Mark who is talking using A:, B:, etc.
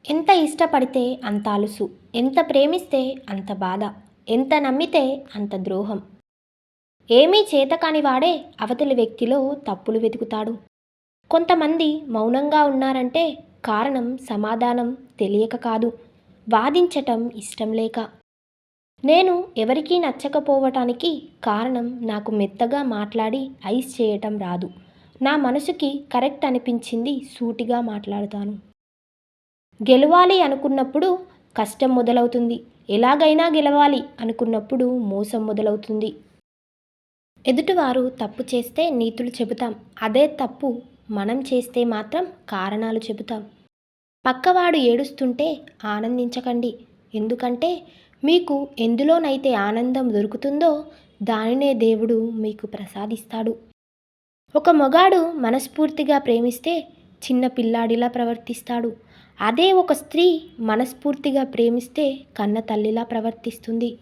A: ఎంత ఇష్టపడితే అంత అలుసు, ఎంత ప్రేమిస్తే అంత బాధ, ఎంత నమ్మితే అంత ద్రోహం. ఏమీ చేతకాని వాడే అవతలి వ్యక్తిలో తప్పులు వెతుకుతాడు. కొంతమంది మౌనంగా ఉన్నారంటే కారణం సమాధానం తెలియక కాదు, వాదించటం ఇష్టం లేక. నేను ఎవరికీ నచ్చకపోవటానికి కారణం నాకు మెత్తగా మాట్లాడి ఐస్ చేయటం రాదు. నా మనసుకి కరెక్ట్ అనిపించింది సూటిగా మాట్లాడతాను. గెలవాలి అనుకున్నప్పుడు కష్టం మొదలవుతుంది. ఎలాగైనా గెలవాలి అనుకున్నప్పుడు మోసం మొదలవుతుంది. ఎదుటివారు తప్పు చేస్తే నీతులు చెబుతాం. అదే తప్పు మనం చేస్తే మాత్రం కారణాలు చెబుతాం. పక్కవాడు ఏడుస్తుంటే ఆనందించకండి. ఎందుకంటే మీకు ఎందులోనైతే ఆనందం దొరుకుతుందో దానినే దేవుడు మీకు ప్రసాదిస్తాడు. ఒక మొగాడు మనస్ఫూర్తిగా ప్రేమిస్తే చిన్న పిల్లాడిలా ప్రవర్తిస్తాడు. అదే ఒక స్త్రీ మనస్ఫూర్తిగా ప్రేమిస్తే కన్న తల్లిలా ప్రవర్తిస్తుంది.